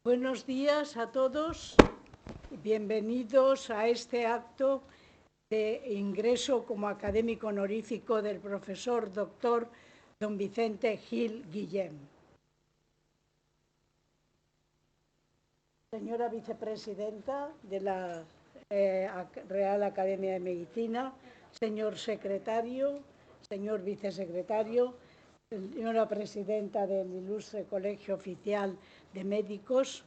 Buenos días a todos. Bienvenidos a este acto de ingreso como académico honorífico del profesor doctor don Vicente Gil Guillén. Señora vicepresidenta de la Real Academia de Medicina, señor secretario, señor vicesecretario, señora presidenta del Ilustre Colegio Oficial de Médicos,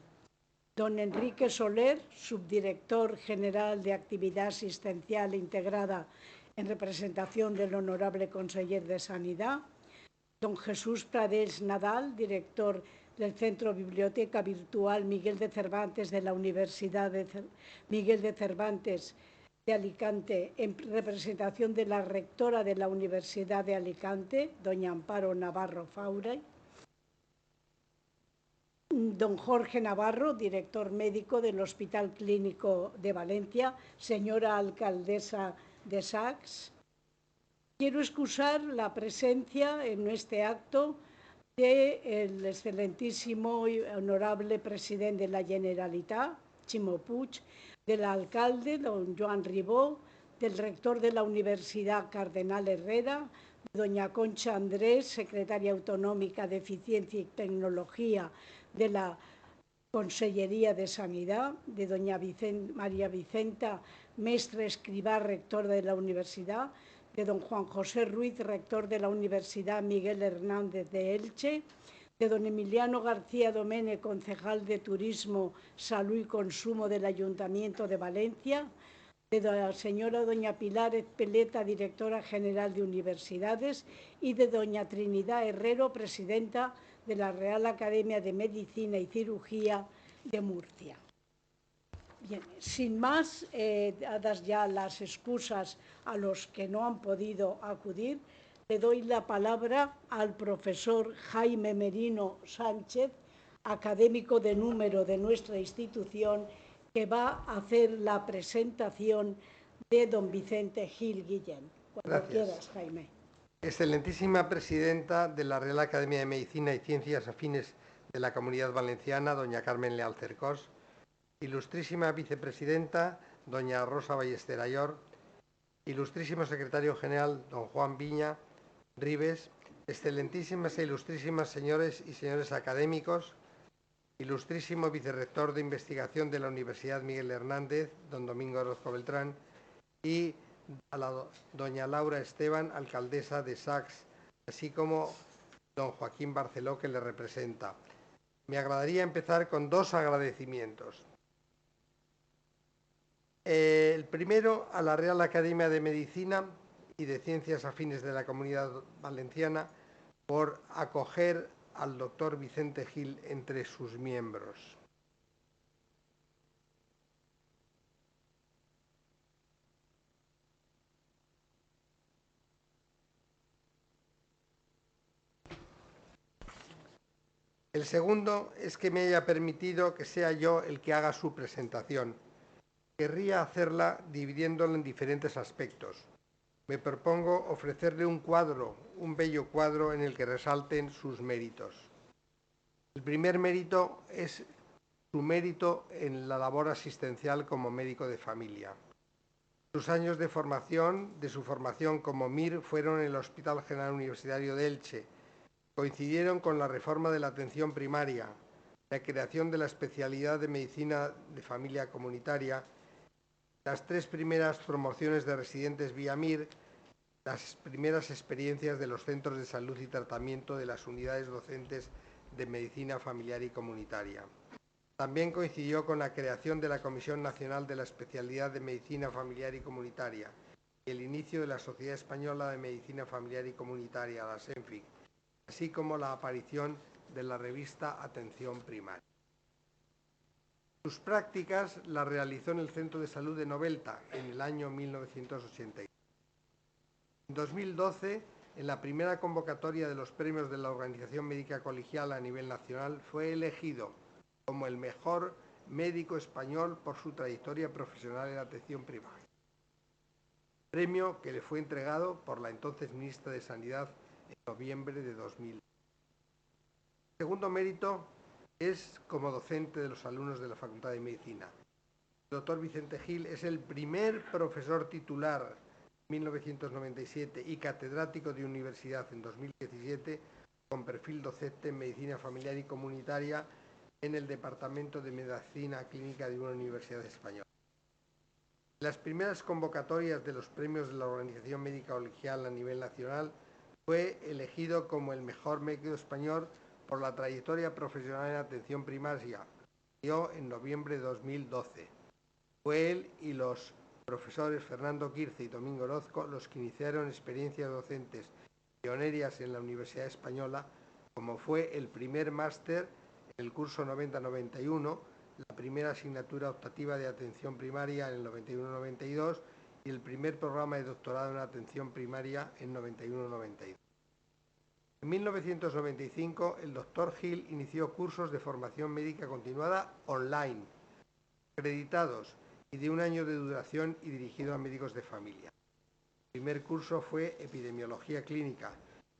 don Enrique Soler, subdirector general de Actividad Asistencial Integrada en representación del Honorable Conseller de Sanidad, don Jesús Pradels Nadal, director del Centro Biblioteca Virtual Miguel de Cervantes de la Universidad de Miguel de Cervantes de Alicante, en representación de la rectora de la Universidad de Alicante, doña Amparo Navarro Faure, don Jorge Navarro, director médico del Hospital Clínico de Valencia, señora alcaldesa de Sacs. Quiero excusar la presencia en este acto del excelentísimo y honorable presidente de la Generalitat, Ximo Puig, del alcalde, don Joan Ribó, del rector de la Universidad Cardenal Herrera, de doña Concha Andrés, secretaria autonómica de Eficiencia y Tecnología de la Consellería de Sanidad, de doña María Vicenta Mestre Escribá, rectora de la Universidad, de don Juan José Ruiz, rector de la Universidad Miguel Hernández de Elche, de don Emiliano García Domene, concejal de Turismo, Salud y Consumo del Ayuntamiento de Valencia, de la señora doña Pilar Ezpeleta, directora general de Universidades, y de doña Trinidad Herrero, presidenta de la Real Academia de Medicina y Cirugía de Murcia. Bien, sin más, dadas ya las excusas a los que no han podido acudir, le doy la palabra al profesor Jaime Merino Sánchez, académico de número de nuestra institución, que va a hacer la presentación de don Vicente Gil Guillén. Cuando quieras, Jaime. Excelentísima presidenta de la Real Academia de Medicina y Ciencias Afines de la Comunidad Valenciana, doña Carmen Leal Cercós, ilustrísima vicepresidenta, doña Rosa Ballester Ayor, ilustrísimo secretario general, don Juan Viña Ribes, excelentísimas e ilustrísimas señores y señores académicos, ilustrísimo vicerrector de investigación de la Universidad Miguel Hernández, don Domingo Orozco Beltrán, y a la doña Laura Esteban, alcaldesa de Sacs, así como don Joaquín Barceló, que le representa. Me agradaría empezar con dos agradecimientos. El primero a la Real Academia de Medicina y de Ciencias Afines de la Comunidad Valenciana por acoger al doctor Vicente Gil entre sus miembros. El segundo es que me haya permitido que sea yo el que haga su presentación. Querría hacerla dividiéndola en diferentes aspectos. Me propongo ofrecerle un cuadro, un bello cuadro en el que resalten sus méritos. El primer mérito es su mérito en la labor asistencial como médico de familia. Sus años de su formación como MIR fueron en el Hospital General Universitario de Elche. Coincidieron con la reforma de la atención primaria, la creación de la especialidad de medicina de familia comunitaria, las 3 primeras promociones de residentes vía MIR, las primeras experiencias de los centros de salud y tratamiento de las unidades docentes de medicina familiar y comunitaria. También coincidió con la creación de la Comisión Nacional de la Especialidad de Medicina Familiar y Comunitaria y el inicio de la Sociedad Española de Medicina Familiar y Comunitaria, la SENFIC, así como la aparición de la revista Atención Primaria. Sus prácticas las realizó en el Centro de Salud de Novelta en el año 1986. En 2012, en la primera convocatoria de los premios de la Organización Médica Colegial a nivel nacional, fue elegido como el mejor médico español por su trayectoria profesional en la atención primaria. Premio que le fue entregado por la entonces ministra de Sanidad en noviembre de 2000. El segundo mérito es como docente de los alumnos de la Facultad de Medicina. El doctor Vicente Gil es el primer profesor titular en 1997 y catedrático de universidad en 2017 con perfil docente en Medicina Familiar y Comunitaria en el Departamento de Medicina Clínica de una universidad española. En las primeras convocatorias de los premios de la Organización Médica Colegial a nivel nacional fue elegido como el mejor médico español por la trayectoria profesional en atención primaria, en noviembre de 2012. Fue él y los profesores Fernando Quirce y Domingo Orozco los que iniciaron experiencias docentes pioneras en la Universidad Española, como fue el primer máster en el curso 90-91, la primera asignatura optativa de atención primaria en el 91-92 y el primer programa de doctorado en atención primaria en 91-92. En 1995, el doctor Gil inició cursos de formación médica continuada online, acreditados y de un año de duración y dirigido a médicos de familia. El primer curso fue Epidemiología Clínica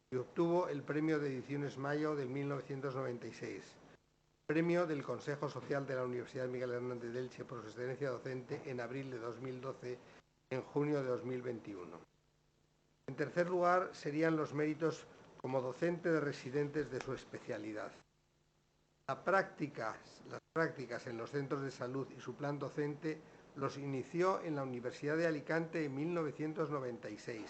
y obtuvo el premio de Ediciones Mayo de 1996, premio del Consejo Social de la Universidad Miguel Hernández de Elche por su excelencia docente en abril de 2012 en junio de 2021. En tercer lugar, serían los méritos como docente de residentes de su especialidad. Las prácticas en los centros de salud y su plan docente los inició en la Universidad de Alicante en 1996.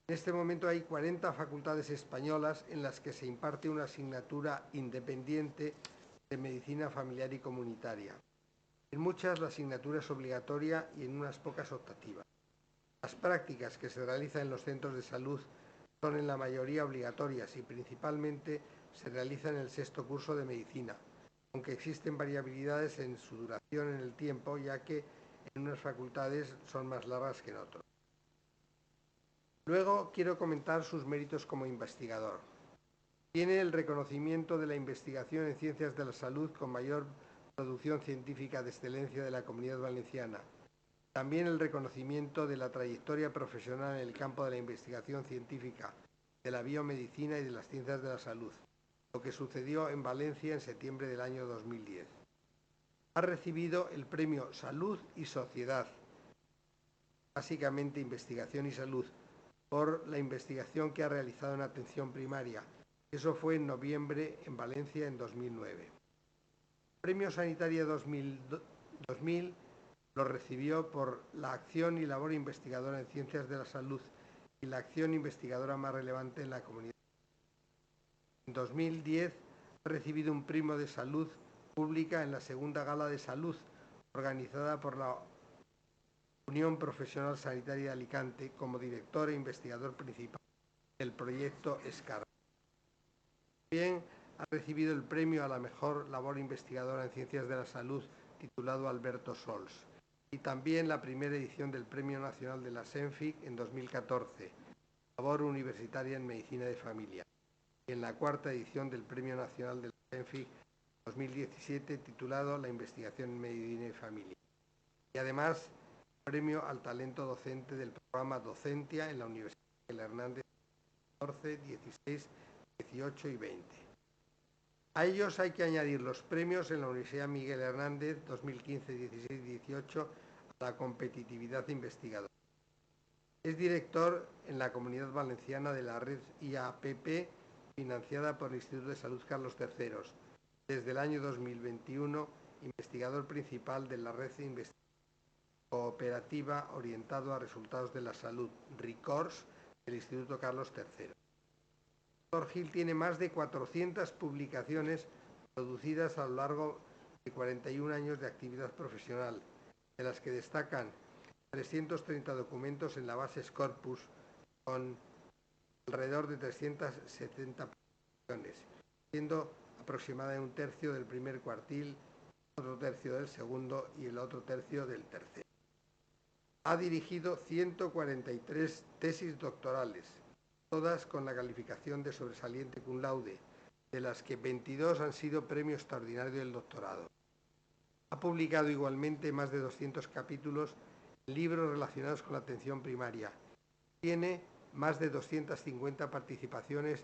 En este momento hay 40 facultades españolas en las que se imparte una asignatura independiente de medicina familiar y comunitaria. En muchas la asignatura es obligatoria y en unas pocas optativa. Las prácticas que se realizan en los centros de salud son en la mayoría obligatorias y principalmente se realizan en el sexto curso de medicina, aunque existen variabilidades en su duración en el tiempo, ya que en unas facultades son más largas que en otras. Luego quiero comentar sus méritos como investigador. Tiene el reconocimiento de la investigación en ciencias de la salud con mayor producción científica de excelencia de la Comunidad Valenciana. También el reconocimiento de la trayectoria profesional en el campo de la investigación científica, de la biomedicina y de las ciencias de la salud, lo que sucedió en Valencia en septiembre del año 2010. Ha recibido el premio Salud y Sociedad, básicamente investigación y salud, por la investigación que ha realizado en atención primaria. Eso fue en noviembre en Valencia en 2009. El premio Sanitaria 2000 lo recibió por la acción y labor investigadora en ciencias de la salud y la acción investigadora más relevante en la comunidad. En 2010 ha recibido un premio de salud pública en la segunda gala de salud organizada por la Unión Profesional Sanitaria de Alicante como director e investigador principal del proyecto SCAR. También ha recibido el premio a la mejor labor investigadora en ciencias de la salud titulado Alberto Sols y también la primera edición del Premio Nacional de la SENFIC en 2014, labor universitaria en medicina de familia, y en la cuarta edición del Premio Nacional de la SENFIC 2017 titulado La investigación en medicina de familia. Y además, premio al talento docente del programa Docentia en la Universidad Miguel Hernández 14, 16, 18 y 20. A ellos hay que añadir los premios en la Universidad Miguel Hernández 2015, 16 y 18 a la competitividad investigadora. Es director en la Comunidad Valenciana de la red IAPP, financiada por el Instituto de Salud Carlos III. Desde el año 2021, investigador principal de la red de investigación cooperativa orientado a resultados de la salud, RICORS, del Instituto Carlos III. El doctor Gil tiene más de 400 publicaciones producidas a lo largo de 41 años de actividad profesional, de las que destacan 330 documentos en la base Scopus, con alrededor de 370 publicaciones, siendo aproximadamente un tercio del primer cuartil, otro tercio del segundo y el otro tercio del tercero. Ha dirigido 143 tesis doctorales, todas con la calificación de sobresaliente cum laude, de las que 22 han sido premio extraordinario del doctorado. Ha publicado igualmente más de 200 capítulos en libros relacionados con la atención primaria. Tiene más de 250 participaciones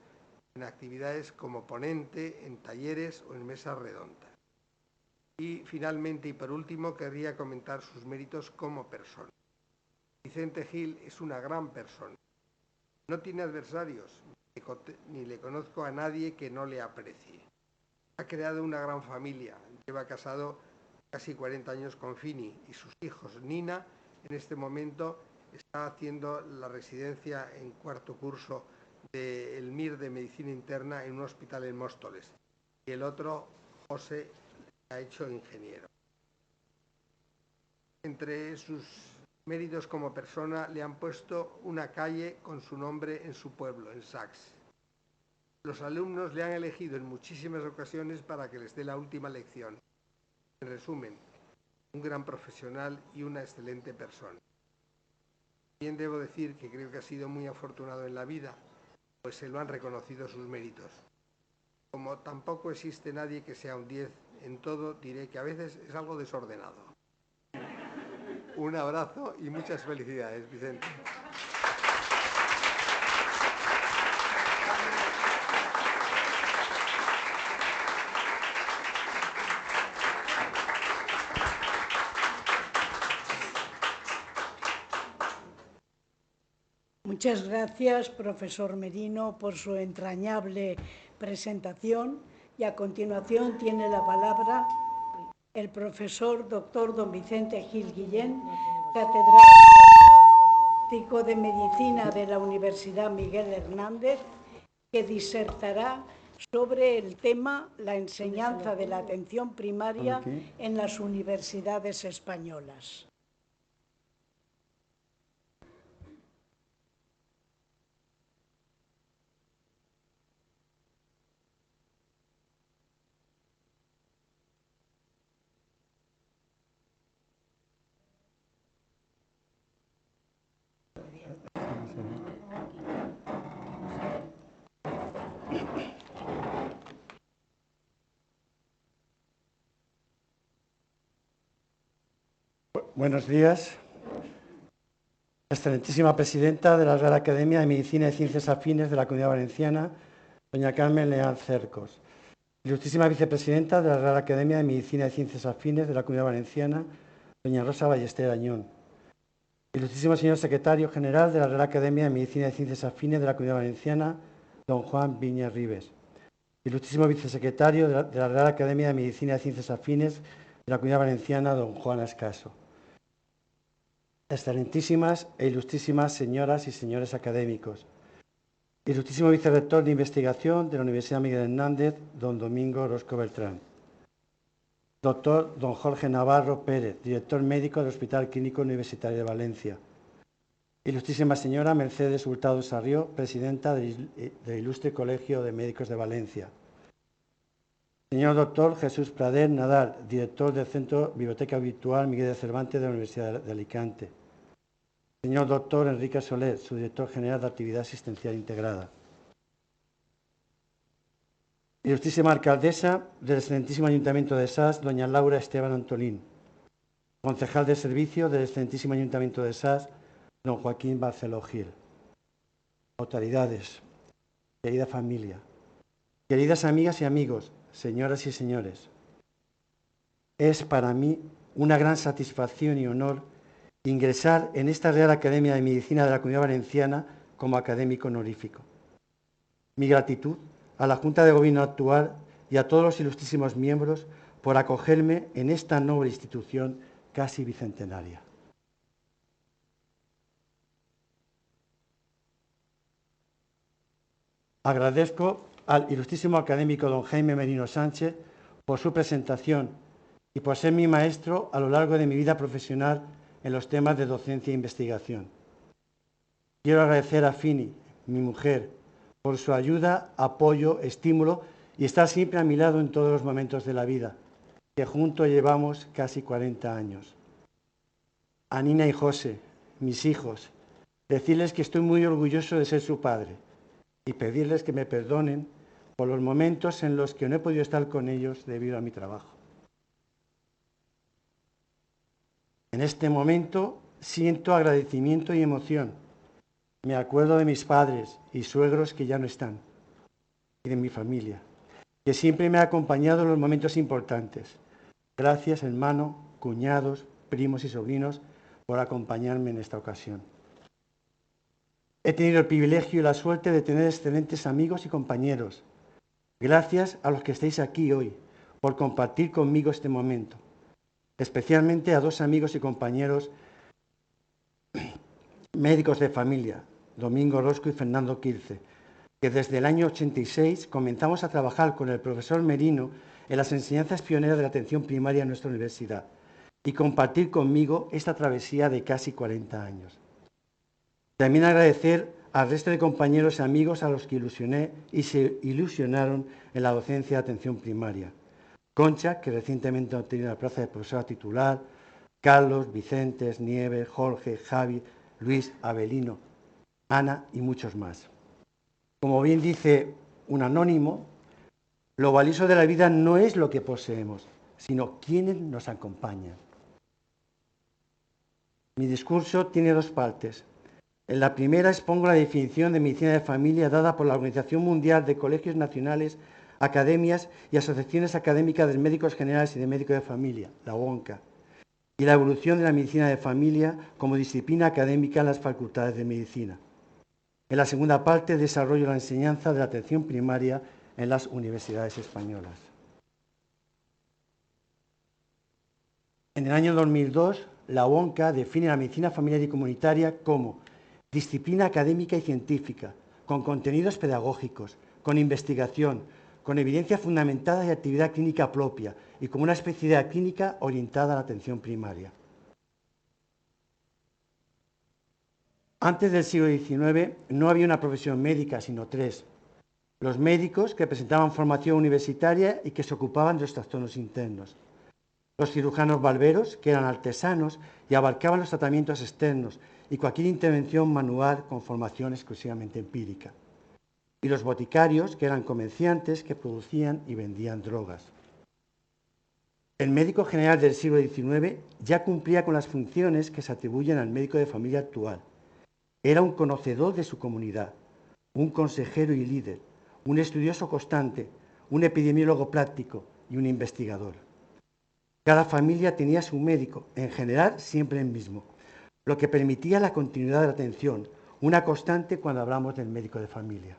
en actividades como ponente, en talleres o en mesas redondas. Y finalmente y por último querría comentar sus méritos como persona. Vicente Gil es una gran persona. No tiene adversarios, ni le conozco a nadie que no le aprecie. Ha creado una gran familia, lleva casado casi 40 años con Fini y sus hijos. Nina en este momento está haciendo la residencia en cuarto curso del MIR de Medicina Interna en un hospital en Móstoles. Y el otro, José, ha hecho ingeniero. Entre sus méritos como persona le han puesto una calle con su nombre en su pueblo, en Sax. Los alumnos le han elegido en muchísimas ocasiones para que les dé la última lección. En resumen, un gran profesional y una excelente persona. También debo decir que creo que ha sido muy afortunado en la vida, pues se lo han reconocido sus méritos. Como tampoco existe nadie que sea un 10 en todo, diré que a veces es algo desordenado. Un abrazo y muchas felicidades, Vicente. Muchas gracias, profesor Merino, por su entrañable presentación. Y a continuación tiene la palabra el profesor doctor don Vicente Gil Guillén, catedrático de Medicina de la Universidad Miguel Hernández, que disertará sobre el tema la enseñanza de la atención primaria en las universidades españolas. Buenos días. Excelentísima presidenta de la Real Academia de Medicina y Ciencias Afines de la Comunidad Valenciana, doña Carmen Leal Cercos. Ilustrísima vicepresidenta de la Real Academia de Medicina y Ciencias Afines de la Comunidad Valenciana, doña Rosa Ballester Añón. Ilustrísimo señor secretario general de la Real Academia de Medicina y Ciencias Afines de la Comunidad Valenciana, don Juan Viñas Ribes. Ilustrísimo vicesecretario de la Real Academia de Medicina y Ciencias Afines de la Comunidad Valenciana, don Juan Ascaso. Excelentísimas e ilustrísimas señoras y señores académicos. Ilustrísimo vicerrector de investigación de la Universidad Miguel Hernández, don Domingo Orozco Beltrán. Doctor don Jorge Navarro Pérez, director médico del Hospital Clínico Universitario de Valencia. Ilustrísima señora Mercedes Hurtado Sarrió, presidenta del Ilustre Colegio de Médicos de Valencia. Señor doctor Jesús Prader Nadal, director del Centro Biblioteca Virtual Miguel de Cervantes de la Universidad de Alicante. Señor doctor Enrique Soler, subdirector general de Actividad Asistencial Integrada. Ilustrísima alcaldesa del excelentísimo Ayuntamiento de Sas, doña Laura Esteban Antolín. Concejal de servicio del excelentísimo Ayuntamiento de Sas, don Joaquín Barceló Gil. Autoridades, querida familia, queridas amigas y amigos, señoras y señores, es para mí una gran satisfacción y honor ingresar en esta Real Academia de Medicina de la Comunidad Valenciana como académico honorífico. Mi gratitud a la Junta de Gobierno actual y a todos los ilustrísimos miembros por acogerme en esta noble institución casi bicentenaria. Agradezco al ilustrísimo académico don Jaime Merino Sánchez por su presentación y por ser mi maestro a lo largo de mi vida profesional en los temas de docencia e investigación. Quiero agradecer a Fini, mi mujer, por su ayuda, apoyo, estímulo y estar siempre a mi lado en todos los momentos de la vida, que juntos llevamos casi 40 años. A Nina y José, mis hijos, decirles que estoy muy orgulloso de ser su padre y pedirles que me perdonen por los momentos en los que no he podido estar con ellos debido a mi trabajo. En este momento siento agradecimiento y emoción. Me acuerdo de mis padres y suegros que ya no están. y de mi familia, que siempre me ha acompañado en los momentos importantes. Gracias, hermano, cuñados, primos y sobrinos, por acompañarme en esta ocasión. He tenido el privilegio y la suerte de tener excelentes amigos y compañeros. Gracias a los que estáis aquí hoy, por compartir conmigo este momento. Especialmente a dos amigos y compañeros médicos de familia, Domingo Orozco y Fernando Quirce, que desde el año 86 comenzamos a trabajar con el profesor Merino en las enseñanzas pioneras de la atención primaria en nuestra universidad y compartir conmigo esta travesía de casi 40 años. También agradecer al resto de compañeros y amigos a los que ilusioné y se ilusionaron en la docencia de atención primaria. Concha, que recientemente ha obtenido la plaza de profesora titular, Carlos, Vicente, Nieves, Jorge, Javi, Luis, Abelino, Ana y muchos más. Como bien dice un anónimo, lo valioso de la vida no es lo que poseemos, sino quienes nos acompañan. Mi discurso tiene dos partes. En la primera expongo la definición de medicina de familia dada por la Organización Mundial de Colegios Nacionales, Academias y Asociaciones Académicas de Médicos Generales y de Médicos de Familia, la ONCA, y la evolución de la medicina de familia como disciplina académica en las facultades de medicina. En la segunda parte desarrollo la enseñanza de la atención primaria en las universidades españolas. En el año 2002, la ONCA define la medicina familiar y comunitaria como disciplina académica y científica, con contenidos pedagógicos, con investigación, con evidencia fundamentada y actividad clínica propia y con una especialidad clínica orientada a la atención primaria. Antes del siglo XIX no había una profesión médica, sino tres. Los médicos, que presentaban formación universitaria y que se ocupaban de los trastornos internos. Los cirujanos barberos, que eran artesanos y abarcaban los tratamientos externos y cualquier intervención manual con formación exclusivamente empírica. Y los boticarios, que eran comerciantes que producían y vendían drogas. El médico general del siglo XIX ya cumplía con las funciones que se atribuyen al médico de familia actual. Era un conocedor de su comunidad, un consejero y líder, un estudioso constante, un epidemiólogo práctico y un investigador. Cada familia tenía su médico, en general siempre el mismo, lo que permitía la continuidad de la atención, una constante cuando hablamos del médico de familia.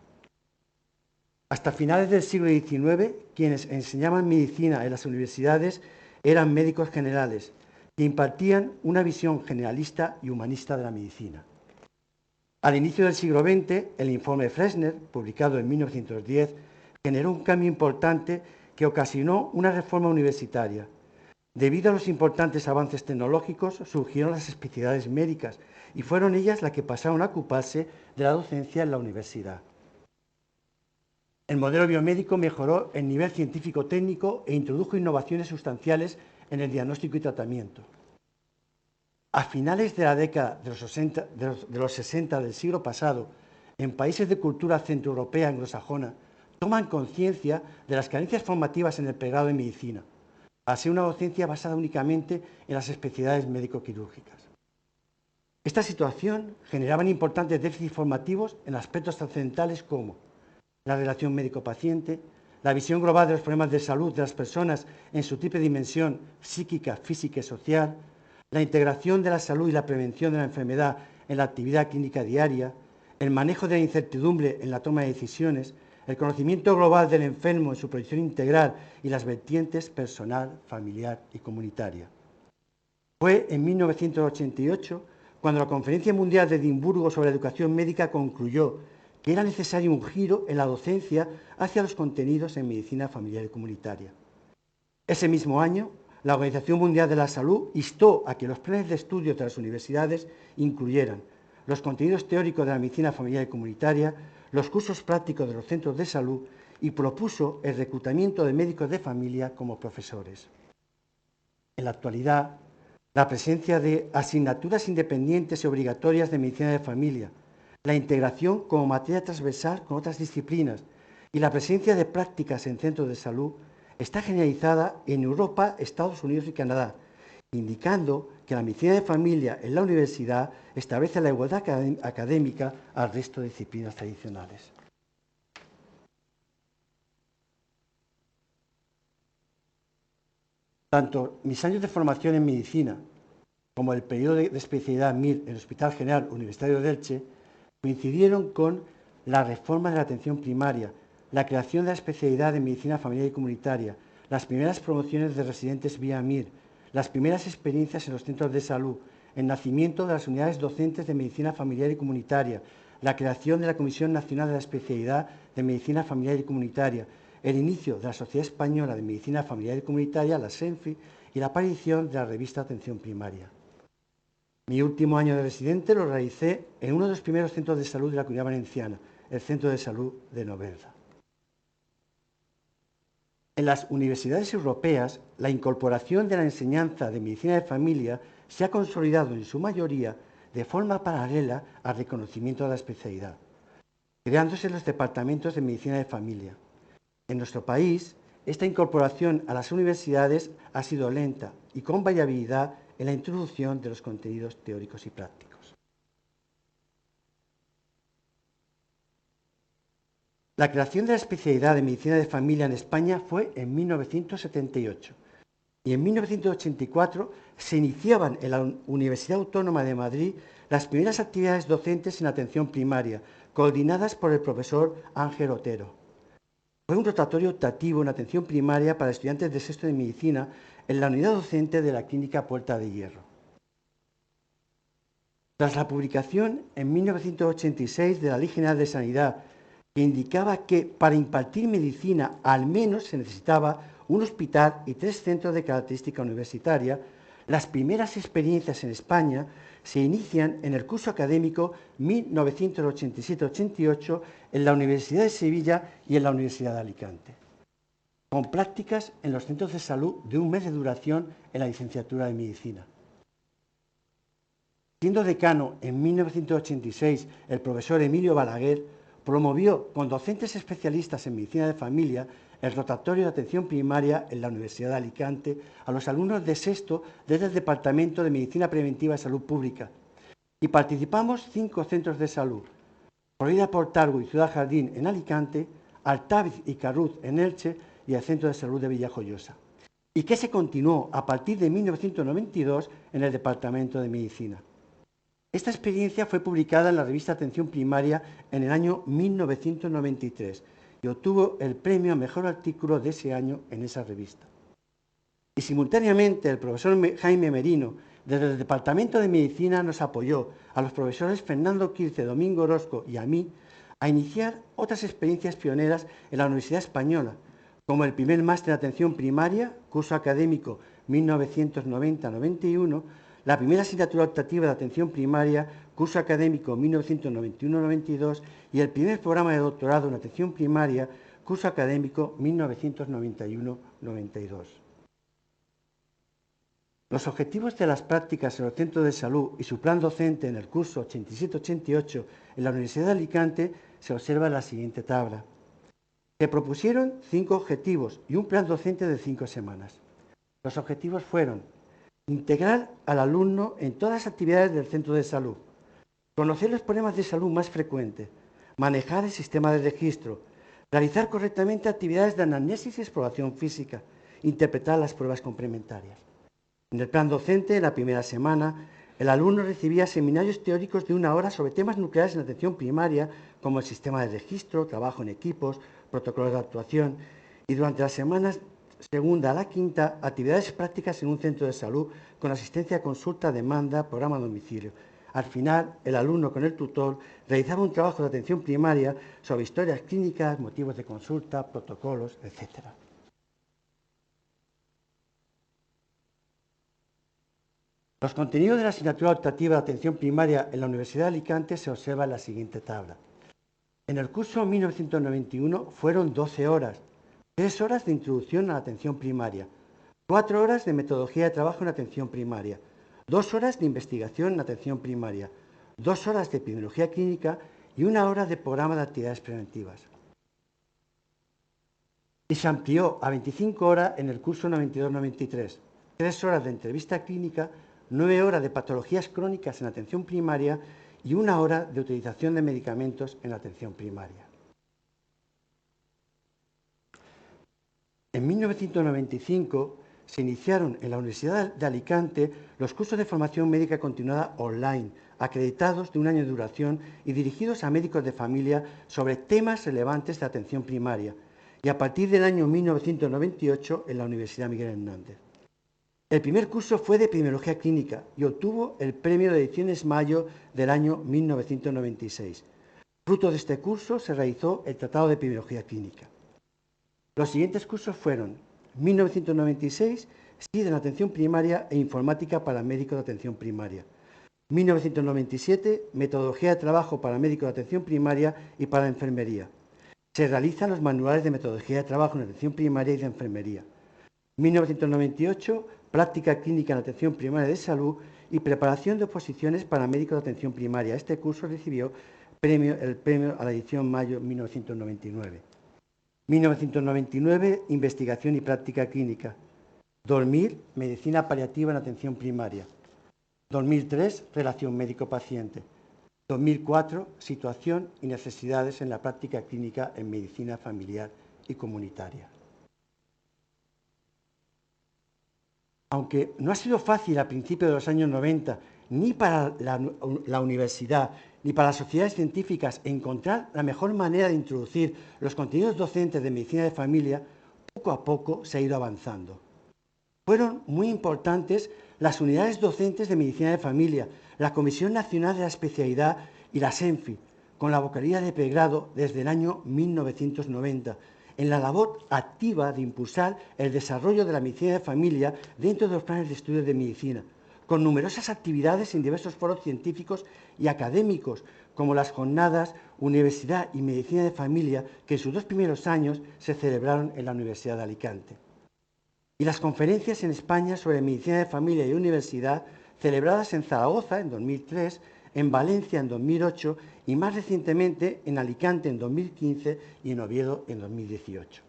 Hasta finales del siglo XIX, quienes enseñaban medicina en las universidades eran médicos generales, que impartían una visión generalista y humanista de la medicina. Al inicio del siglo XX, el informe Fresner, publicado en 1910, generó un cambio importante que ocasionó una reforma universitaria. Debido a los importantes avances tecnológicos, surgieron las especialidades médicas y fueron ellas las que pasaron a ocuparse de la docencia en la universidad. El modelo biomédico mejoró el nivel científico-técnico e introdujo innovaciones sustanciales en el diagnóstico y tratamiento. A finales de la década de los 60 del siglo pasado, en países de cultura centroeuropea anglosajona, toman conciencia de las carencias formativas en el pregrado de medicina, al ser una docencia basada únicamente en las especialidades médico-quirúrgicas. Esta situación generaba importantes déficits formativos en aspectos trascendentales como la relación médico-paciente, la visión global de los problemas de salud de las personas en su triple dimensión psíquica, física y social, la integración de la salud y la prevención de la enfermedad en la actividad clínica diaria, el manejo de la incertidumbre en la toma de decisiones, el conocimiento global del enfermo en su proyección integral y las vertientes personal, familiar y comunitaria. Fue en 1988 cuando la Conferencia Mundial de Edimburgo sobre la Educación Médica concluyó que era necesario un giro en la docencia hacia los contenidos en medicina familiar y comunitaria. Ese mismo año, la Organización Mundial de la Salud instó a que los planes de estudio de las universidades incluyeran los contenidos teóricos de la medicina familiar y comunitaria, los cursos prácticos de los centros de salud y propuso el reclutamiento de médicos de familia como profesores. En la actualidad, la presencia de asignaturas independientes y obligatorias de medicina de familia, la integración como materia transversal con otras disciplinas y la presencia de prácticas en centros de salud está generalizada en Europa, Estados Unidos y Canadá, indicando que la medicina de familia en la universidad establece la igualdad académica al resto de disciplinas tradicionales. Tanto mis años de formación en medicina como el periodo de especialidad MIR en el Hospital General Universitario de Elche coincidieron con la reforma de la atención primaria, la creación de la especialidad de medicina familiar y comunitaria, las primeras promociones de residentes vía MIR, las primeras experiencias en los centros de salud, el nacimiento de las unidades docentes de medicina familiar y comunitaria, la creación de la Comisión Nacional de la Especialidad de Medicina Familiar y Comunitaria, el inicio de la Sociedad Española de Medicina Familiar y Comunitaria, la SENFI, y la aparición de la revista Atención Primaria. Mi último año de residente lo realicé en uno de los primeros centros de salud de la Comunidad Valenciana, el Centro de Salud de Novelda. En las universidades europeas, la incorporación de la enseñanza de medicina de familia se ha consolidado en su mayoría de forma paralela al reconocimiento de la especialidad, creándose los departamentos de medicina de familia. En nuestro país, esta incorporación a las universidades ha sido lenta y con variabilidad en la introducción de los contenidos teóricos y prácticos. La creación de la especialidad de medicina de familia en España fue en 1978 y en 1984 se iniciaban en la Universidad Autónoma de Madrid las primeras actividades docentes en atención primaria, coordinadas por el profesor Ángel Otero. Fue un rotatorio optativo en atención primaria para estudiantes de sexto de medicina en la unidad docente de la Clínica Puerta de Hierro. Tras la publicación en 1986 de la Ley General de Sanidad, que indicaba que para impartir medicina al menos se necesitaba un hospital y 3 centros de característica universitaria, las primeras experiencias en España se inician en el curso académico 1987-88 en la Universidad de Sevilla y en la Universidad de Alicante, con prácticas en los centros de salud de un mes de duración en la licenciatura de Medicina. Siendo decano en 1986 el profesor Emilio Balaguer, promovió con docentes especialistas en medicina de familia el rotatorio de atención primaria en la Universidad de Alicante a los alumnos de sexto desde el Departamento de Medicina Preventiva y Salud Pública. Y participamos 5 centros de salud: Florida Portargo y Ciudad Jardín en Alicante, Altavix y Carruz en Elche y el Centro de Salud de Villajoyosa. Y que se continuó a partir de 1992 en el Departamento de Medicina. Esta experiencia fue publicada en la revista Atención Primaria en el año 1993 y obtuvo el premio a mejor artículo de ese año en esa revista. Y simultáneamente el profesor Jaime Merino, desde el Departamento de Medicina, nos apoyó a los profesores Fernando Quirce, Domingo Orozco y a mí a iniciar otras experiencias pioneras en la Universidad Española, como el primer máster de atención primaria, curso académico 1990-91, la primera asignatura optativa de atención primaria, curso académico 1991-92 y el primer programa de doctorado en atención primaria, curso académico 1991-92. Los objetivos de las prácticas en los centros de salud y su plan docente en el curso 87-88 en la Universidad de Alicante se observa en la siguiente tabla. Se propusieron 5 objetivos y un plan docente de 5 semanas. Los objetivos fueron: integrar al alumno en todas las actividades del centro de salud, conocer los problemas de salud más frecuentes, manejar el sistema de registro, realizar correctamente actividades de anamnesis y exploración física, interpretar las pruebas complementarias. En el plan docente, en la primera semana, el alumno recibía seminarios teóricos de 1 hora sobre temas nucleares en atención primaria, como el sistema de registro, trabajo en equipos, protocolos de actuación, y durante las semanas segunda a la quinta, actividades prácticas en un centro de salud con asistencia a consulta, demanda, programa a domicilio. Al final, el alumno con el tutor realizaba un trabajo de atención primaria sobre historias clínicas, motivos de consulta, protocolos, etc. Los contenidos de la asignatura optativa de atención primaria en la Universidad de Alicante se observan en la siguiente tabla. En el curso 1991 fueron 12 horas, 3 horas de introducción a la atención primaria, 4 horas de metodología de trabajo en atención primaria, 2 horas de investigación en atención primaria, 2 horas de epidemiología clínica y 1 hora de programa de actividades preventivas. Y se amplió a 25 horas en el curso 92-93, 3 horas de entrevista clínica, 9 horas de patologías crónicas en atención primaria y 1 hora de utilización de medicamentos en atención primaria. En 1995 se iniciaron en la Universidad de Alicante los cursos de formación médica continuada online, acreditados de un año de duración y dirigidos a médicos de familia sobre temas relevantes de atención primaria, y a partir del año 1998 en la Universidad Miguel Hernández. El primer curso fue de epidemiología clínica y obtuvo el premio de ediciones Mayo del año 1996. Fruto de este curso se realizó el Tratado de Epidemiología Clínica. Los siguientes cursos fueron 1996, SID en atención primaria e informática para médicos de atención primaria. 1997, metodología de trabajo para médicos de atención primaria y para enfermería. Se realizan los manuales de metodología de trabajo en atención primaria y de enfermería. 1998, práctica clínica en atención primaria de salud y preparación de oposiciones para médicos de atención primaria. Este curso recibió el premio a la edición Mayo 1999. 1999, investigación y práctica clínica. 2000, medicina paliativa en atención primaria. 2003, relación médico-paciente. 2004, situación y necesidades en la práctica clínica en medicina familiar y comunitaria. Aunque no ha sido fácil a principios de los años 90, ni para la universidad, ni para las sociedades científicas, encontrar la mejor manera de introducir los contenidos docentes de medicina de familia, poco a poco se ha ido avanzando. Fueron muy importantes las unidades docentes de medicina de familia, la Comisión Nacional de la Especialidad y la SENFI, con la vocalía de pregrado desde el año 1990, en la labor activa de impulsar el desarrollo de la medicina de familia dentro de los planes de estudios de medicina, con numerosas actividades en diversos foros científicos y académicos, como las jornadas Universidad y Medicina de Familia, que en sus 2 primeros años se celebraron en la Universidad de Alicante. Y las conferencias en España sobre medicina de familia y universidad, celebradas en Zaragoza en 2003, en Valencia en 2008 y más recientemente en Alicante en 2015 y en Oviedo en 2018.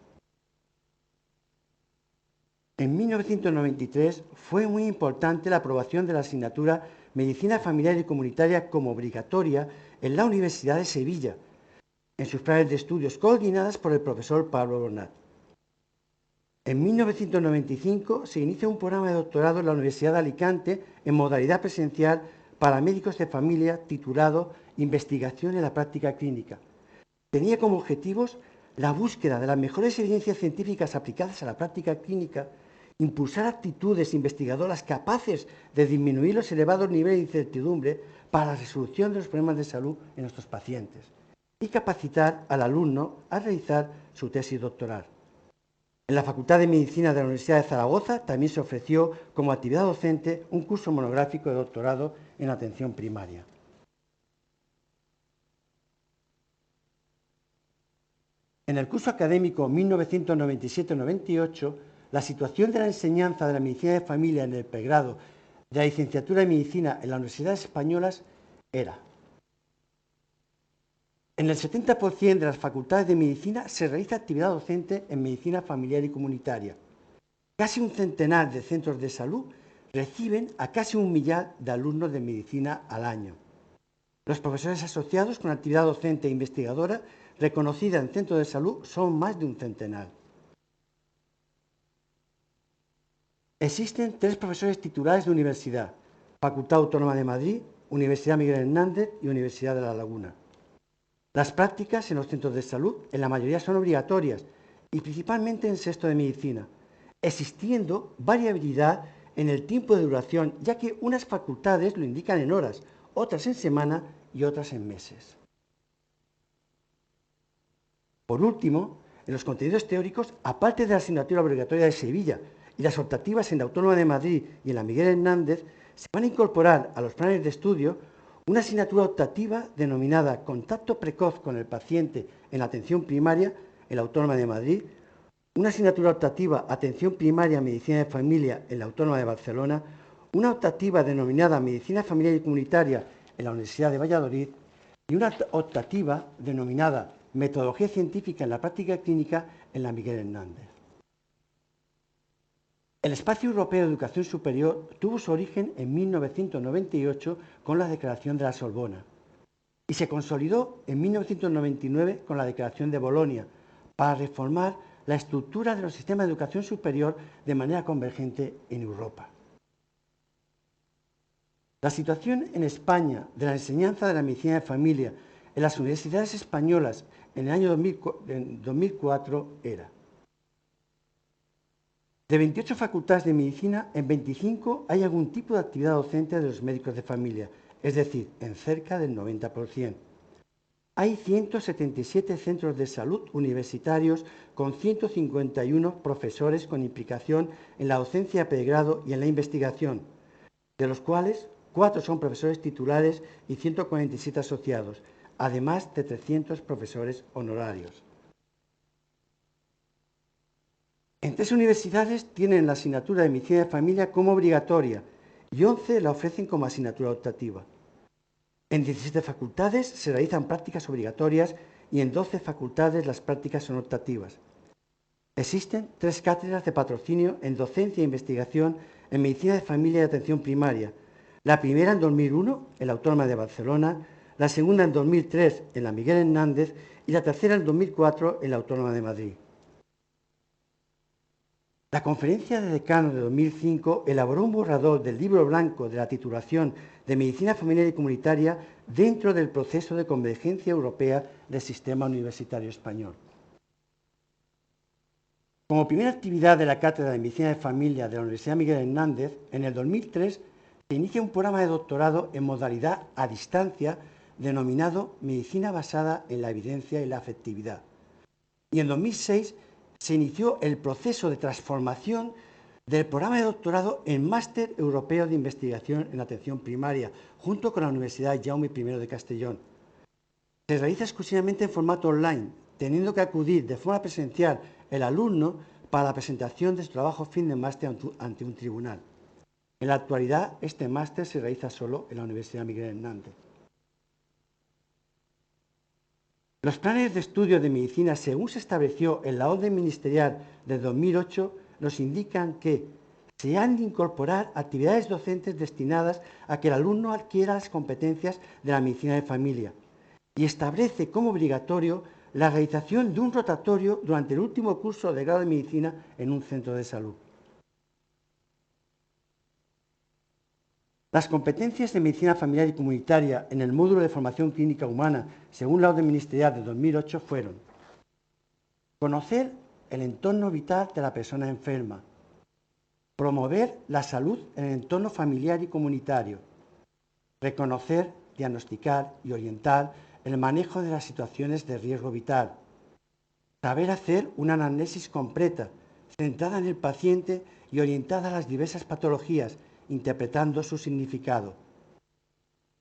En 1993 fue muy importante la aprobación de la asignatura Medicina Familiar y Comunitaria como obligatoria en la Universidad de Sevilla, en sus planes de estudios coordinadas por el profesor Pablo Bernat. En 1995 se inicia un programa de doctorado en la Universidad de Alicante en modalidad presencial para médicos de familia titulado Investigación en la práctica clínica. Tenía como objetivos la búsqueda de las mejores evidencias científicas aplicadas a la práctica clínica, impulsar actitudes investigadoras capaces de disminuir los elevados niveles de incertidumbre para la resolución de los problemas de salud en nuestros pacientes y capacitar al alumno a realizar su tesis doctoral. En la Facultad de Medicina de la Universidad de Zaragoza también se ofreció como actividad docente un curso monográfico de doctorado en atención primaria. En el curso académico 1997-98, la situación de la enseñanza de la medicina de familia en el pregrado de la licenciatura en medicina en las universidades españolas era: en el 70% de las facultades de medicina se realiza actividad docente en medicina familiar y comunitaria. Casi un centenar de centros de salud reciben a casi 1 millar de alumnos de medicina al año. Los profesores asociados con actividad docente e investigadora reconocida en centros de salud son más de un centenar. Existen 3 profesores titulares de universidad: Facultad Autónoma de Madrid, Universidad Miguel Hernández y Universidad de La Laguna. Las prácticas en los centros de salud en la mayoría son obligatorias y principalmente en sexto de medicina, existiendo variabilidad en el tiempo de duración, ya que unas facultades lo indican en horas, otras en semana y otras en meses. Por último, en los contenidos teóricos, aparte de la asignatura obligatoria de Sevilla y las optativas en la Autónoma de Madrid y en la Miguel Hernández, se van a incorporar a los planes de estudio una asignatura optativa denominada Contacto precoz con el paciente en la atención primaria en la Autónoma de Madrid, una asignatura optativa Atención primaria Medicina de familia en la Autónoma de Barcelona, una optativa denominada Medicina familiar y comunitaria en la Universidad de Valladolid y una optativa denominada Metodología científica en la práctica clínica en la Miguel Hernández. El Espacio Europeo de Educación Superior tuvo su origen en 1998 con la Declaración de la Sorbona y se consolidó en 1999 con la Declaración de Bolonia para reformar la estructura de los sistemas de educación superior de manera convergente en Europa. La situación en España de la enseñanza de la medicina de familia en las universidades españolas en el año 2004 era: de 28 facultades de medicina, en 25 hay algún tipo de actividad docente de los médicos de familia, es decir, en cerca del 90%. Hay 177 centros de salud universitarios con 151 profesores con implicación en la docencia de pregrado y en la investigación, de los cuales 4 son profesores titulares y 147 asociados, además de 300 profesores honorarios. En 3 universidades tienen la asignatura de medicina de familia como obligatoria y 11 la ofrecen como asignatura optativa. En 17 facultades se realizan prácticas obligatorias y en 12 facultades las prácticas son optativas. Existen 3 cátedras de patrocinio en docencia e investigación en medicina de familia y atención primaria. La primera en 2001 en la Autónoma de Barcelona, la segunda en 2003 en la Miguel Hernández y la tercera en 2004 en la Autónoma de Madrid. La Conferencia de Decanos de 2005 elaboró un borrador del libro blanco de la titulación de Medicina Familiar y Comunitaria dentro del proceso de convergencia europea del sistema universitario español. Como primera actividad de la Cátedra de Medicina de Familia de la Universidad Miguel Hernández, en el 2003 se inicia un programa de doctorado en modalidad a distancia denominado Medicina basada en la evidencia y la afectividad. Y en 2006 se inició el proceso de transformación del programa de doctorado en Máster Europeo de Investigación en Atención Primaria, junto con la Universidad Jaume I de Castellón. Se realiza exclusivamente en formato online, teniendo que acudir de forma presencial el alumno para la presentación de su trabajo fin de máster ante un tribunal. En la actualidad, este máster se realiza solo en la Universidad Miguel Hernández. Los planes de estudio de medicina, según se estableció en la orden ministerial de 2008, nos indican que se han de incorporar actividades docentes destinadas a que el alumno adquiera las competencias de la medicina de familia y establece como obligatorio la realización de un rotatorio durante el último curso de grado de medicina en un centro de salud. Las competencias de medicina familiar y comunitaria en el módulo de formación clínica humana, según la orden ministerial de 2008, fueron: conocer el entorno vital de la persona enferma, promover la salud en el entorno familiar y comunitario, reconocer, diagnosticar y orientar el manejo de las situaciones de riesgo vital, saber hacer una anamnesis completa, centrada en el paciente y orientada a las diversas patologías, interpretando su significado.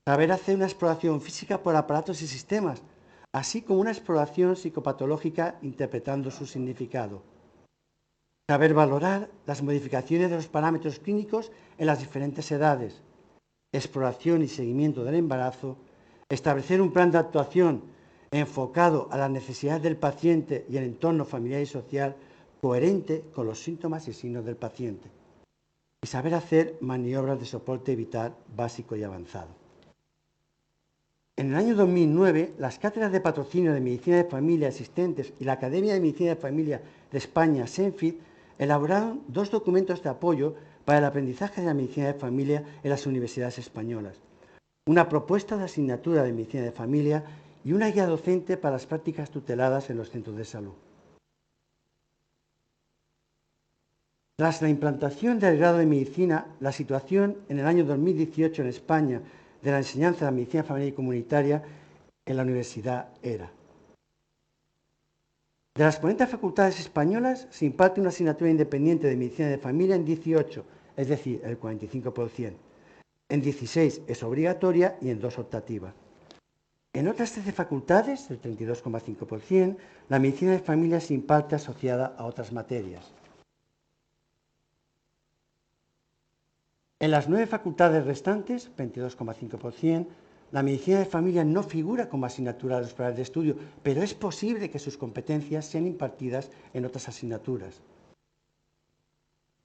Saber hacer una exploración física por aparatos y sistemas, así como una exploración psicopatológica interpretando su significado. Saber valorar las modificaciones de los parámetros clínicos en las diferentes edades. Exploración y seguimiento del embarazo. Establecer un plan de actuación enfocado a las necesidades del paciente y el entorno familiar y social coherente con los síntomas y signos del paciente. Y saber hacer maniobras de soporte vital básico y avanzado. En el año 2009, las cátedras de patrocinio de medicina de familia existentes y la Academia de Medicina de Familia de España, SENFID, elaboraron 2 documentos de apoyo para el aprendizaje de la medicina de familia en las universidades españolas, una propuesta de asignatura de medicina de familia y una guía docente para las prácticas tuteladas en los centros de salud. Tras la implantación del grado de medicina, la situación en el año 2018 en España de la enseñanza de la medicina familiar y comunitaria en la universidad era: de las 40 facultades españolas se imparte una asignatura independiente de medicina de familia en 18, es decir, el 45%. En 16 es obligatoria y en 2 optativa. En otras 13 facultades, el 32,5%, la medicina de familia se imparte asociada a otras materias. En las 9 facultades restantes, 22,5%, la medicina de familia no figura como asignatura de los planes de estudio, pero es posible que sus competencias sean impartidas en otras asignaturas.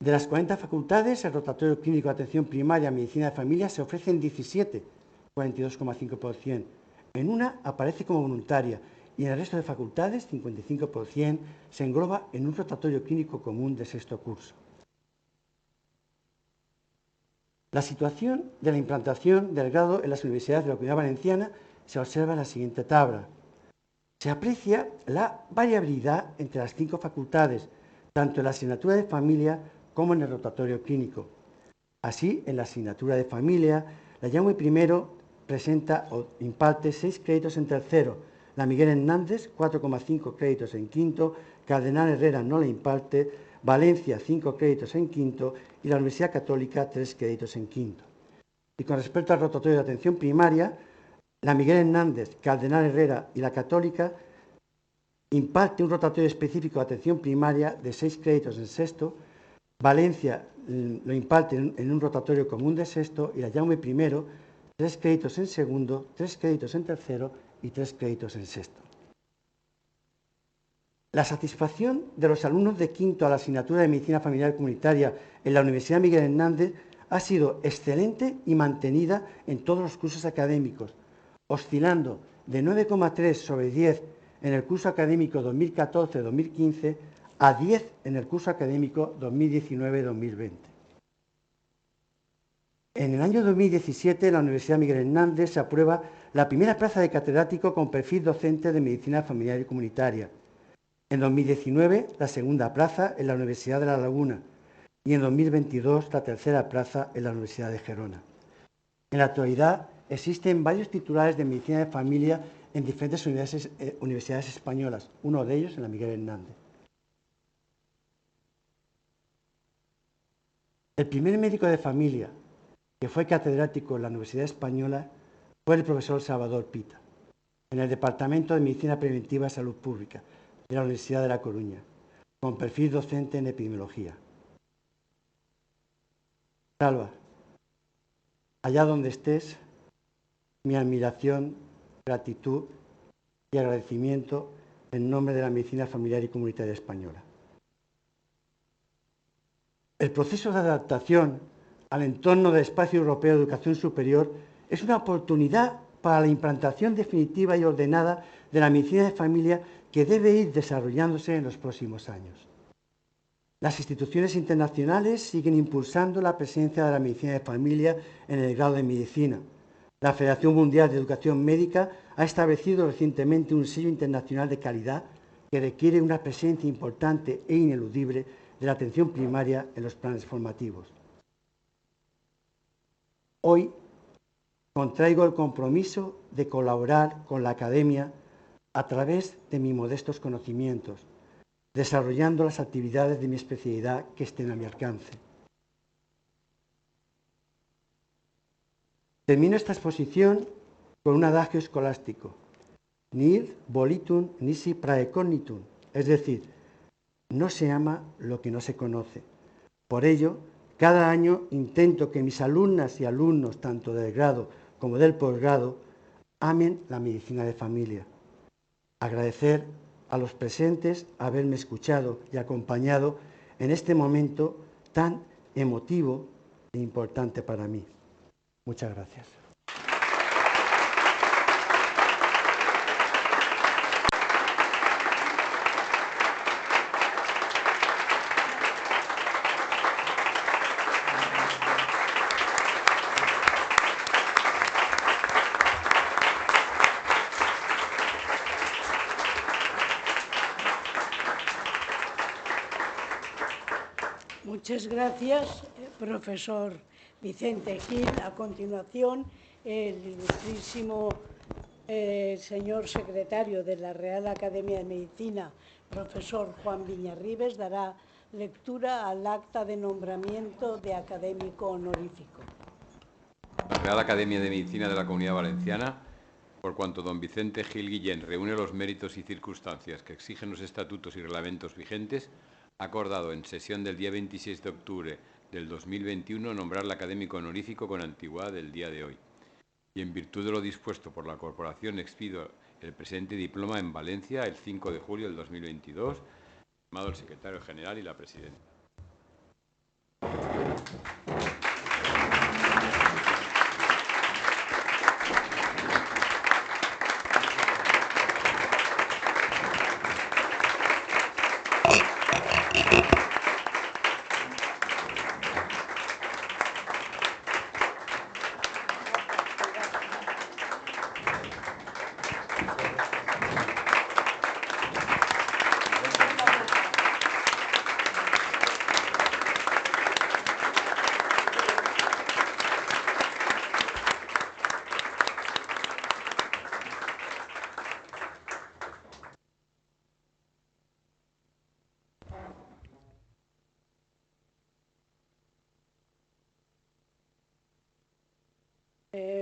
De las 40 facultades, el rotatorio clínico de atención primaria, medicina de familia, se ofrece en 17, 42,5%. En una aparece como voluntaria y en el resto de facultades, 55%, se engloba en un rotatorio clínico común de sexto curso. La situación de la implantación del grado en las universidades de la Comunidad Valenciana se observa en la siguiente tabla. Se aprecia la variabilidad entre las 5 facultades, tanto en la asignatura de familia como en el rotatorio clínico. Así, en la asignatura de familia, la Jaume I presenta o imparte 6 créditos en tercero, la Miguel Hernández 4,5 créditos en quinto, Cardenal Herrera no la imparte, Valencia 5 créditos en quinto y la Universidad Católica 3 créditos en quinto. Y con respecto al rotatorio de atención primaria, la Miguel Hernández, Cardenal Herrera y la Católica imparte un rotatorio específico de atención primaria de 6 créditos en sexto, Valencia lo imparte en un rotatorio común de sexto y la Jaume I 3 créditos en segundo, 3 créditos en tercero y 3 créditos en sexto. La satisfacción de los alumnos de quinto a la asignatura de Medicina Familiar y Comunitaria en la Universidad Miguel Hernández ha sido excelente y mantenida en todos los cursos académicos, oscilando de 9,3 sobre 10 en el curso académico 2014-2015 a 10 en el curso académico 2019-2020. En el año 2017, en la Universidad Miguel Hernández se aprueba la primera plaza de catedrático con perfil docente de Medicina Familiar y Comunitaria. En 2019, la segunda plaza en la Universidad de La Laguna y en 2022, la tercera plaza en la Universidad de Gerona. En la actualidad, existen varios titulares de Medicina de Familia en diferentes universidades españolas, uno de ellos en la Miguel Hernández. El primer médico de familia que fue catedrático en la Universidad Española fue el profesor Salvador Pita, en el Departamento de Medicina Preventiva y Salud Pública de la Universidad de La Coruña, con perfil docente en epidemiología. Salva, allá donde estés, mi admiración, gratitud y agradecimiento en nombre de la medicina familiar y comunitaria española. El proceso de adaptación al entorno del Espacio Europeo de Educación Superior es una oportunidad para la implantación definitiva y ordenada de la medicina de familia que debe ir desarrollándose en los próximos años. Las instituciones internacionales siguen impulsando la presencia de la medicina de familia en el grado de medicina. La Federación Mundial de Educación Médica ha establecido recientemente un sello internacional de calidad que requiere una presencia importante e ineludible de la atención primaria en los planes formativos. Hoy contraigo el compromiso de colaborar con la Academia a través de mis modestos conocimientos, desarrollando las actividades de mi especialidad que estén a mi alcance. Termino esta exposición con un adagio escolástico: Nil volitum nisi praecognitum, es decir, no se ama lo que no se conoce. Por ello, cada año intento que mis alumnas y alumnos, tanto del grado como del posgrado, amen la medicina de familia. Agradecer a los presentes haberme escuchado y acompañado en este momento tan emotivo e importante para mí. Muchas gracias. Muchas gracias, profesor Vicente Gil. A continuación, el ilustrísimo señor secretario de la Real Academia de Medicina, profesor Juan Viñarribes, dará lectura al acta de nombramiento de académico honorífico. La Real Academia de Medicina de la Comunidad Valenciana, por cuanto don Vicente Gil Guillén reúne los méritos y circunstancias que exigen los estatutos y reglamentos vigentes, ha acordado en sesión del día 26 de octubre del 2021 nombrarle académico honorífico con antigüedad del día de hoy. Y en virtud de lo dispuesto por la Corporación, expido el presente diploma en Valencia el 5 de julio del 2022, firmado el secretario general y la presidenta.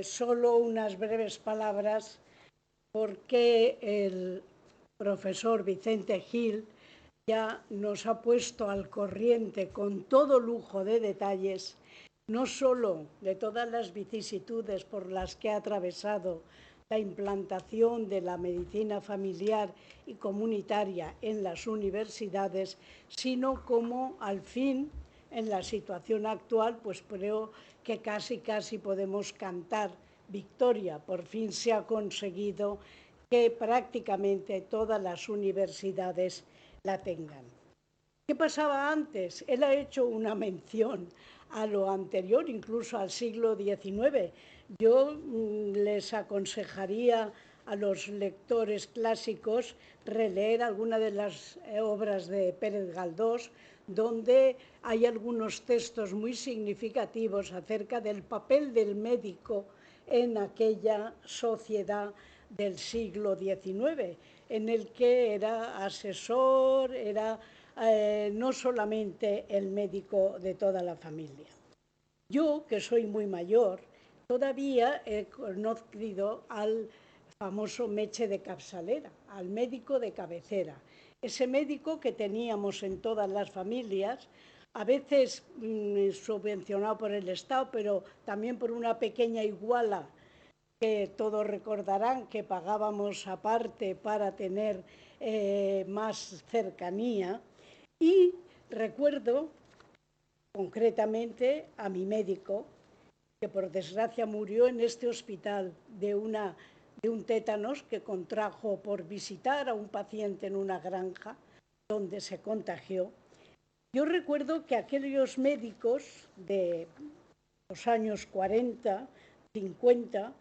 Solo unas breves palabras porque el profesor Vicente Gil ya nos ha puesto al corriente con todo lujo de detalles, no solo de todas las vicisitudes por las que ha atravesado la implantación de la medicina familiar y comunitaria en las universidades, sino como al fin, en la situación actual, pues creo que casi podemos cantar victoria. Por fin se ha conseguido que prácticamente todas las universidades la tengan. ¿Qué pasaba antes? Él ha hecho una mención a lo anterior, incluso al siglo XIX. Yo les aconsejaría a los lectores clásicos releer alguna de las obras de Pérez Galdós, donde hay algunos textos muy significativos acerca del papel del médico en aquella sociedad del siglo XIX, en el que era asesor, era no solamente el médico de toda la familia. Yo, que soy muy mayor, todavía he conocido al famoso Meche de Capçalera, al médico de cabecera. Ese médico que teníamos en todas las familias, a veces subvencionado por el Estado, pero también por una pequeña iguala que todos recordarán que pagábamos aparte para tener más cercanía. Y recuerdo concretamente a mi médico, que por desgracia murió en este hospital de un tétanos que contrajo por visitar a un paciente en una granja donde se contagió. Yo recuerdo que aquellos médicos de los años 40, 50,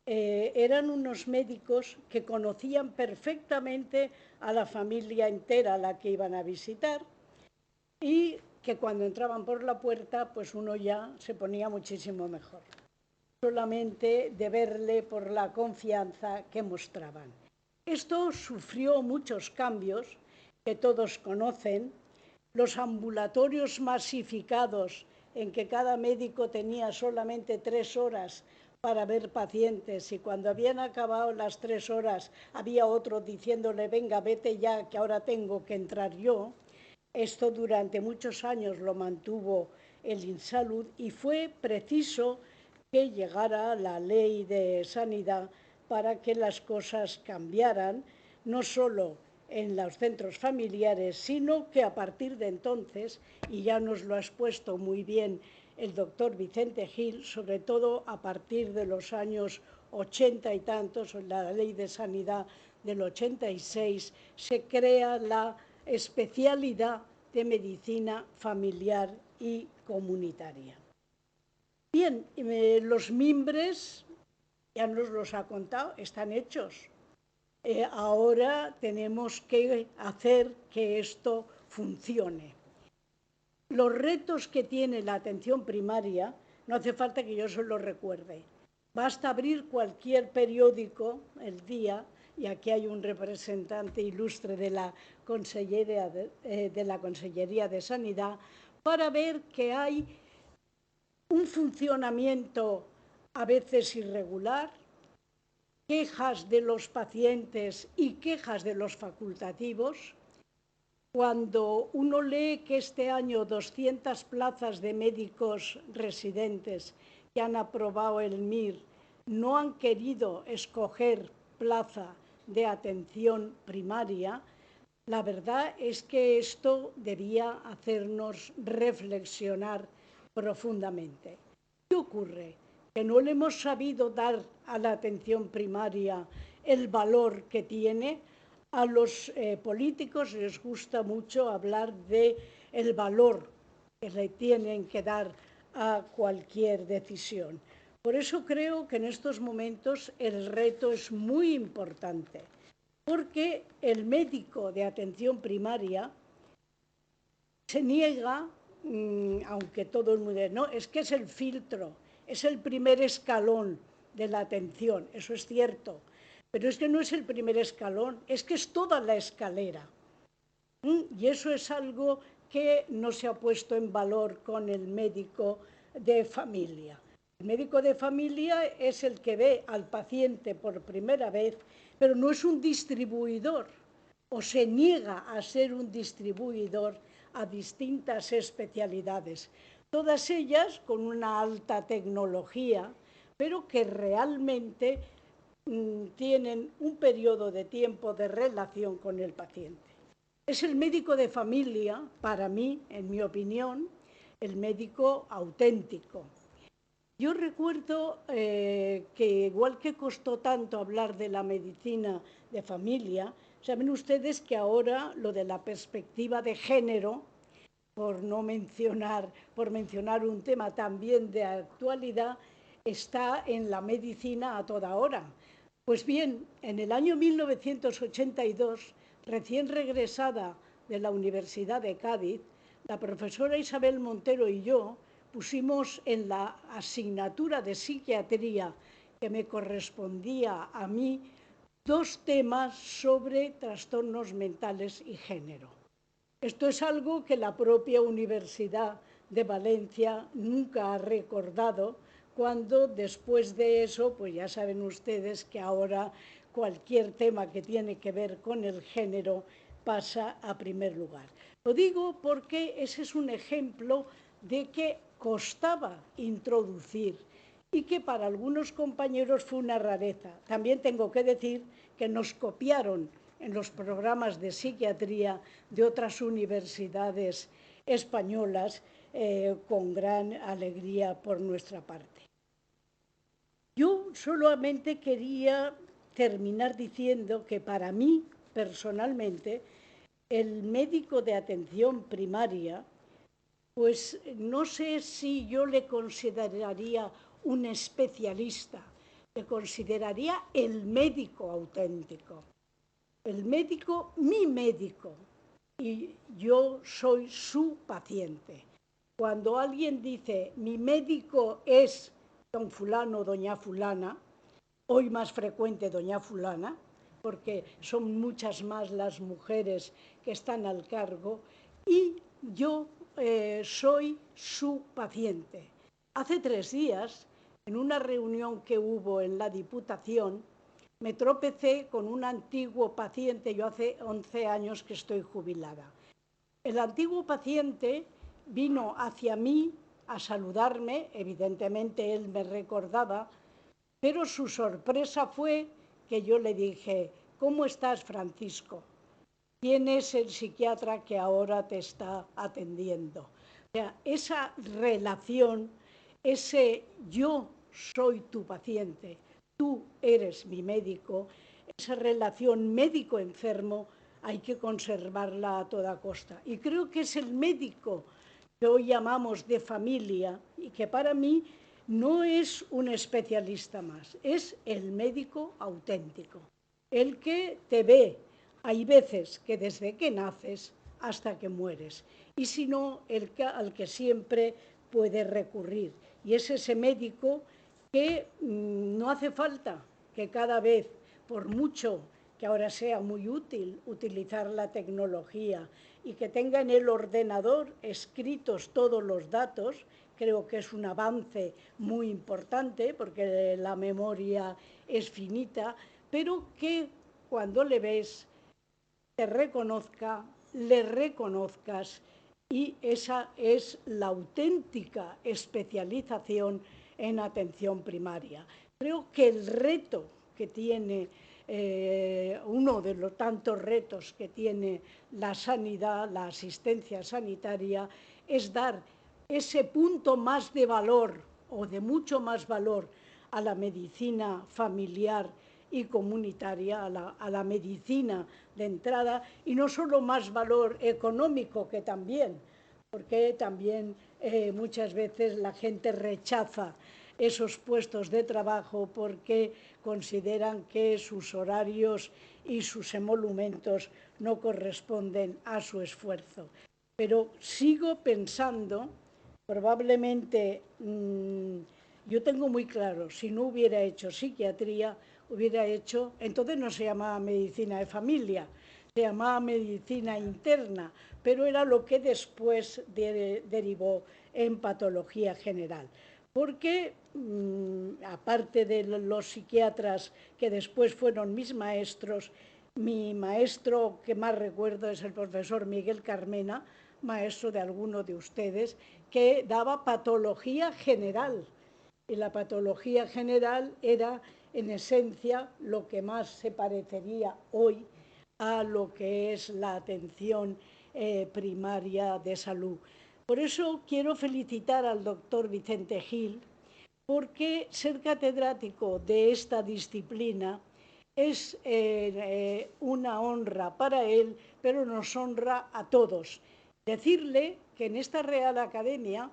eran unos médicos que conocían perfectamente a la familia entera a la que iban a visitar y que cuando entraban por la puerta, pues uno ya se ponía muchísimo mejor, solamente de verle por la confianza que mostraban. Esto sufrió muchos cambios que todos conocen, los ambulatorios masificados en que cada médico tenía solamente 3 horas para ver pacientes y cuando habían acabado las 3 horas había otro diciéndole venga, vete ya que ahora tengo que entrar yo. Esto durante muchos años lo mantuvo el INSalud y fue preciso que llegara la ley de sanidad para que las cosas cambiaran, no solo en los centros familiares, sino que a partir de entonces, y ya nos lo ha expuesto muy bien el doctor Vicente Gil, sobre todo a partir de los años 80 y tantos, la ley de sanidad del 86, se crea la especialidad de medicina familiar y comunitaria. Bien, los mimbres, ya nos los ha contado, están hechos. Ahora tenemos que hacer que esto funcione. Los retos que tiene la atención primaria, no hace falta que yo se los recuerde. Basta abrir cualquier periódico el día, y aquí hay un representante ilustre de la Consellería de Sanidad, para ver que hay un funcionamiento a veces irregular, quejas de los pacientes y quejas de los facultativos. Cuando uno lee que este año 200 plazas de médicos residentes que han aprobado el MIR no han querido escoger plaza de atención primaria, la verdad es que esto debía hacernos reflexionar profundamente. ¿Qué ocurre? Que no le hemos sabido dar a la atención primaria el valor que tiene. A los políticos les gusta mucho hablar del valor que le tienen que dar a cualquier decisión. Por eso creo que en estos momentos el reto es muy importante, porque el médico de atención primaria se niega, aunque todo el mundo dice, no, es que es el filtro, es el primer escalón de la atención, eso es cierto, pero es que no es el primer escalón, es que es toda la escalera. Y eso es algo que no se ha puesto en valor con el médico de familia. El médico de familia es el que ve al paciente por primera vez, pero no es un distribuidor o se niega a ser un distribuidor a distintas especialidades, todas ellas con una alta tecnología, pero que realmente tienen un periodo de tiempo de relación con el paciente. Es el médico de familia, para mí, en mi opinión, el médico auténtico. Yo recuerdo que igual que costó tanto hablar de la medicina de familia, saben ustedes que ahora lo de la perspectiva de género, por mencionar un tema también de actualidad, está en la medicina a toda hora. Pues bien, en el año 1982, recién regresada de la Universidad de Cádiz, la profesora Isabel Montero y yo pusimos en la asignatura de psiquiatría que me correspondía a mí 2 temas sobre trastornos mentales y género. Esto es algo que la propia Universidad de Valencia nunca ha recordado, cuando después de eso, pues ya saben ustedes que ahora cualquier tema que tiene que ver con el género pasa a primer lugar. Lo digo porque ese es un ejemplo de que costaba introducir y que para algunos compañeros fue una rareza. También tengo que decir que nos copiaron en los programas de psiquiatría de otras universidades españolas con gran alegría por nuestra parte. Yo solamente quería terminar diciendo que para mí, personalmente, el médico de atención primaria, pues no sé si yo le consideraría un especialista, le consideraría el médico auténtico. El médico, mi médico, y yo soy su paciente. Cuando alguien dice, mi médico es don fulano o doña fulana, hoy más frecuente doña fulana, porque son muchas más las mujeres que están al cargo, y yo soy su paciente. Hace 3 días, en una reunión que hubo en la Diputación, me tropecé con un antiguo paciente. Yo hace 11 años que estoy jubilada. El antiguo paciente vino hacia mí a saludarme, evidentemente él me recordaba, pero su sorpresa fue que yo le dije, ¿cómo estás, Francisco? ¿Quién es el psiquiatra que ahora te está atendiendo? O sea, esa relación, ese yo soy tu paciente, tú eres mi médico, esa relación médico-enfermo hay que conservarla a toda costa. Y creo que es el médico que hoy llamamos de familia y que para mí no es un especialista más, es el médico auténtico, el que te ve. Hay veces que desde que naces hasta que mueres, y si no, al que siempre puedes recurrir. Y es ese médico que no hace falta que cada vez, por mucho que ahora sea muy útil utilizar la tecnología y que tenga en el ordenador escritos todos los datos, creo que es un avance muy importante porque la memoria es finita, pero que cuando le ves te reconozca, le reconozcas, y esa es la auténtica especialización en atención primaria. Creo que el reto que tiene, uno de los tantos retos que tiene la sanidad, la asistencia sanitaria, es dar ese punto más de valor o de mucho más valor a la medicina familiar y comunitaria, a la medicina de entrada, y no solo más valor económico, que también, porque también muchas veces la gente rechaza esos puestos de trabajo porque consideran que sus horarios y sus emolumentos no corresponden a su esfuerzo. Pero sigo pensando, probablemente, yo tengo muy claro, si no hubiera hecho psiquiatría, hubiera hecho, entonces no se llamaba medicina de familia, se llamaba medicina interna, pero era lo que después derivó en patología general. porque aparte de los psiquiatras que después fueron mis maestros, mi maestro que más recuerdo es el profesor Miguel Carmena, maestro de alguno de ustedes, que daba patología general. Y la patología general era, en esencia, lo que más se parecería hoy a lo que es la atención primaria de salud. Por eso quiero felicitar al doctor Vicente Gil, porque ser catedrático de esta disciplina es una honra para él, pero nos honra a todos. Decirle que en esta Real Academia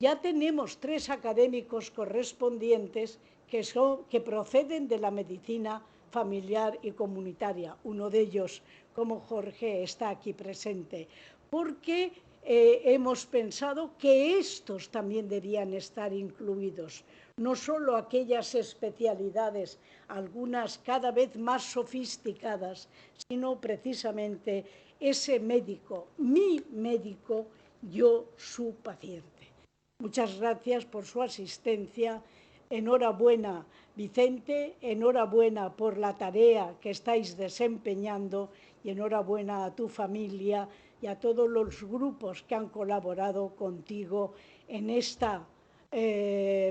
ya tenemos 3 académicos correspondientes que proceden de la medicina familiar y comunitaria. Uno de ellos, como Jorge, está aquí presente, porque hemos pensado que estos también debían estar incluidos, no solo aquellas especialidades, algunas cada vez más sofisticadas, sino precisamente ese médico, mi médico, yo su paciente. Muchas gracias por su asistencia. Enhorabuena, Vicente, enhorabuena por la tarea que estáis desempeñando y enhorabuena a tu familia y a todos los grupos que han colaborado contigo en esta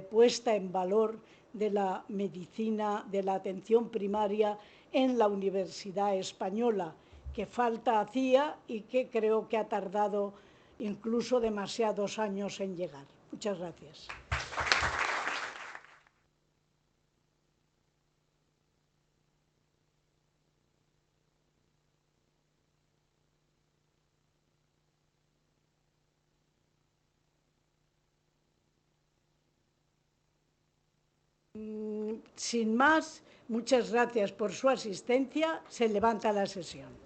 puesta en valor de la medicina, de la atención primaria en la Universidad Española, que falta hacía y que creo que ha tardado incluso demasiados años en llegar. Muchas gracias. Sin más, muchas gracias por su asistencia. Se levanta la sesión.